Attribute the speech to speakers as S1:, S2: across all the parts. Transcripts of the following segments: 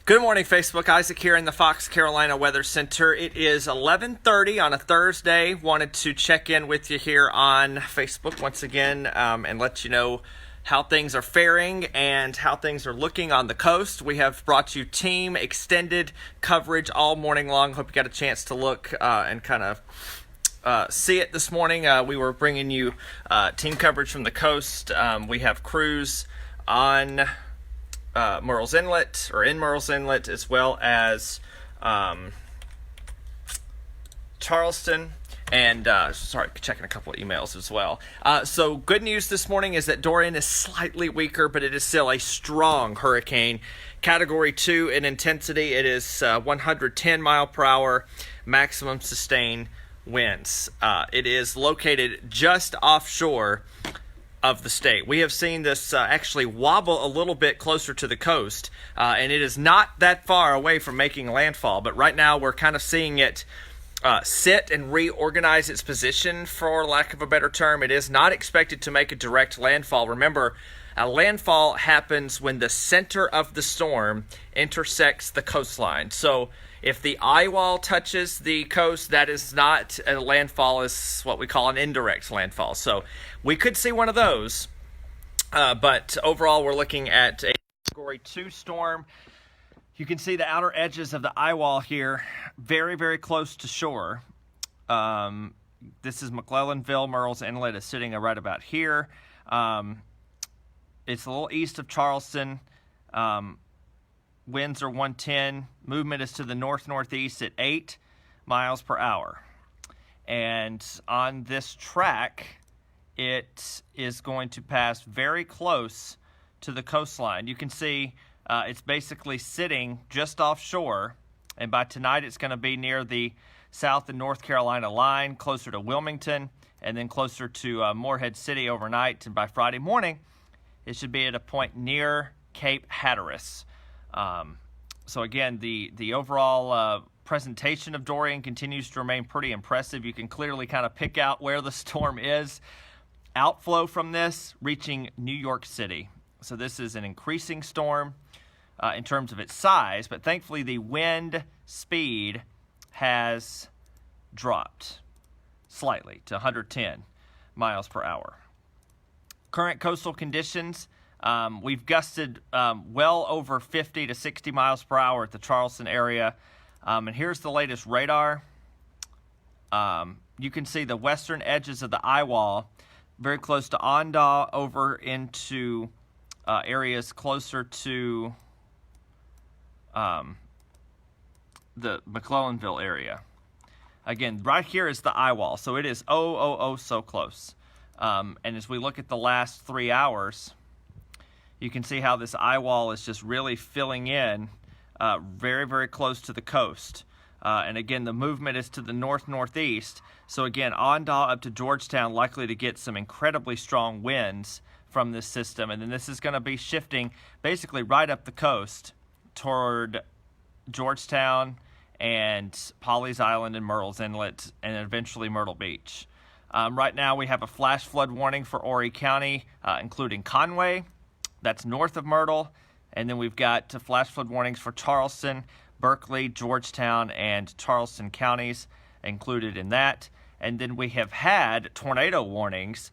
S1: Good morning, Facebook. Isaac here in the Fox Carolina Weather Center. It is 11:30 on a Thursday. Wanted to check in with you here on Facebook once again and let you know how things are faring and how things are looking on the coast. We have brought you team extended coverage all morning long. Hope you got a chance to look and kind of see it this morning. We were bringing you team coverage from the coast. We have crews on Murrells Inlet, or in Murrells Inlet, as well as Charleston, and checking a couple of emails as well. So good news this morning is that Dorian is slightly weaker, but it is still a strong hurricane. Category 2 in intensity. It is 110 mile per hour maximum sustained winds. It is located just offshore of the state. We have seen this actually wobble a little bit closer to the coast, and it is not that far away from making landfall, but right now we're kind of seeing it sit and reorganize its position, for lack of a better term. It is not expected to make a direct landfall. Remember, a landfall happens when the center of the storm intersects the coastline. So if the eye wall touches the coast, that is not a landfall, is what we call an indirect landfall. So we could see one of those, but overall we're looking at a Category 2 storm. You can see the outer edges of the eye wall here, very, very close to shore. This is McClellanville. Murrells Inlet is sitting right about here. It's a little east of Charleston. Winds are 110. Movement is to the north-northeast at 8 miles per hour. And on this track, it is going to pass very close to the coastline. You can see it's basically sitting just offshore, and by tonight it's going to be near the South and North Carolina line, closer to Wilmington, and then closer to Morehead City overnight. And by Friday morning, it should be at a point near Cape Hatteras. So again, the overall presentation of Dorian continues to remain pretty impressive. You can clearly kind of pick out where the storm is. Outflow from this reaching New York City. So this is an increasing storm in terms of its size, but thankfully the wind speed has dropped slightly to 110 miles per hour. Current coastal conditions, we've gusted well over 50 to 60 miles per hour at the Charleston area. And here's the latest radar. You can see the western edges of the eye wall, very close to Ondaw, over into areas closer to the McClellanville area. Again, right here is the eye wall, so it is so close. And as we look at the last 3 hours, you can see how this eye wall is just really filling in very, very close to the coast. And again, the movement is to the north-northeast. So again, Ondaw up to Georgetown, likely to get some incredibly strong winds from this system. And then this is going to be shifting basically right up the coast toward Georgetown and Pawleys Island and Murrells Inlet, and eventually Myrtle Beach. Right now we have a flash flood warning for Horry County, including Conway. That's north of Myrtle. And then we've got flash flood warnings for Charleston, Berkeley, Georgetown, and Charleston counties included in that. And then we have had tornado warnings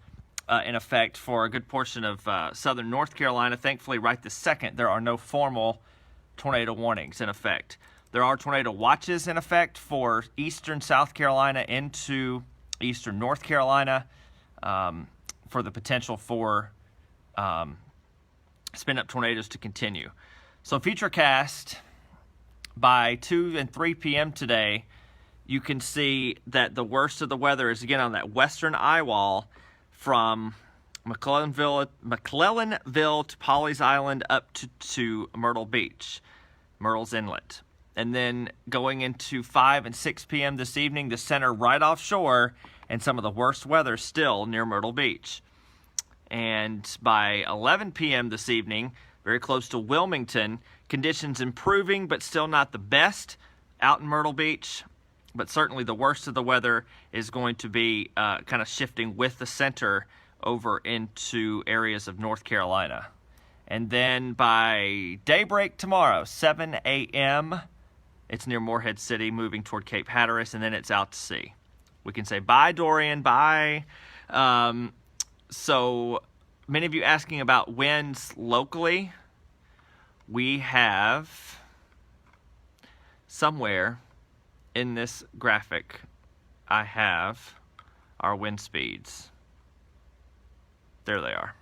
S1: in effect for a good portion of southern North Carolina. Thankfully, right this second, there are no formal tornado warnings in effect. There are tornado watches in effect for eastern South Carolina into eastern North Carolina for the potential for spin-up tornadoes to continue. So Futurecast, by 2 and 3 p.m. today, you can see that the worst of the weather is again on that western eye wall from McClellanville to Pawleys Island up to Myrtle Beach, Murrells Inlet. And then going into 5 and 6 p.m. this evening, the center right offshore, and some of the worst weather still near Myrtle Beach. And by 11 p.m. this evening, very close to Wilmington, conditions improving, but still not the best out in Myrtle Beach. But certainly the worst of the weather is going to be kind of shifting with the center over into areas of North Carolina. And then by daybreak tomorrow, 7 a.m., it's near Morehead City, moving toward Cape Hatteras, and then it's out to sea. We can say bye, Dorian, bye. So many of you asking about winds locally. We have somewhere in this graphic, I have our wind speeds. There they are.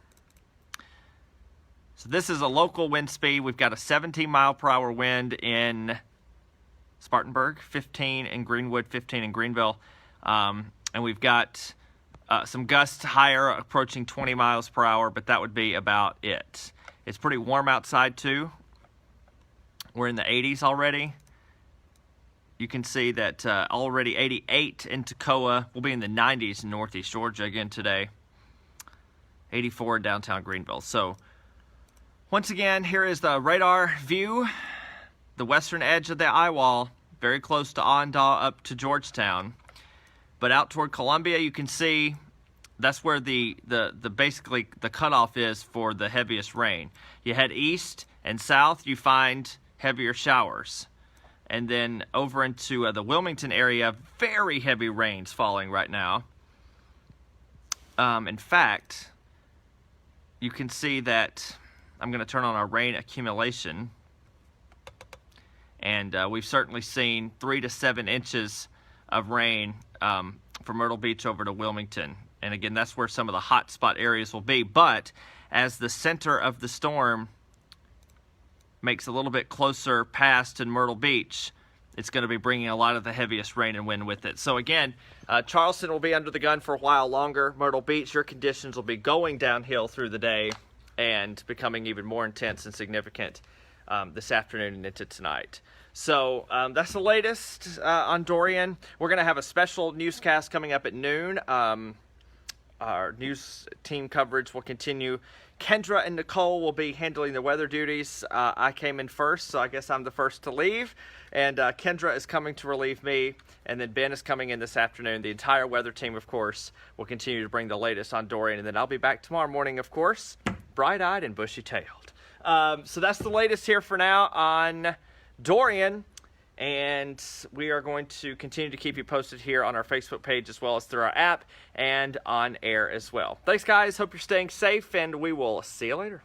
S1: So this is a local wind speed. We've got a 17 mile per hour wind in Spartanburg, 15 in Greenwood, 15 in Greenville. And we've got some gusts higher, approaching 20 miles per hour, but that would be about it. It's pretty warm outside too. We're in the 80s already. You can see that already 88 in Toccoa. We'll be in the 90s in Northeast Georgia again today. 84 in downtown Greenville. So once again, here is the radar view. The western edge of the eye wall, very close to Ondaw up to Georgetown. But out toward Columbia, you can see that's where the basically the cutoff is for the heaviest rain. You head east and south, you find heavier showers. And then over into the Wilmington area, very heavy rains falling right now. In fact, you can see that I'm going to turn on our rain accumulation. And we've certainly seen 3 to 7 inches of rain from Myrtle Beach over to Wilmington. And again, that's where some of the hot spot areas will be. But as the center of the storm makes a little bit closer past in Myrtle Beach, it's going to be bringing a lot of the heaviest rain and wind with it. So again, Charleston will be under the gun for a while longer. Myrtle Beach, your conditions will be going downhill through the day and becoming even more intense and significant this afternoon and into tonight. So that's the latest on Dorian. We're going to have a special newscast coming up at noon. Our news team coverage will continue. Kendra and Nicole will be handling the weather duties. I came in first, so I guess I'm the first to leave. And Kendra is coming to relieve me, and then Ben is coming in this afternoon. The entire weather team, of course, will continue to bring the latest on Dorian. And then I'll be back tomorrow morning, of course, bright-eyed and bushy-tailed. So that's the latest here for now on Dorian. And we are going to continue to keep you posted here on our Facebook page as well as through our app and on air as well. Thanks, guys. Hope you're staying safe, and we will see you later.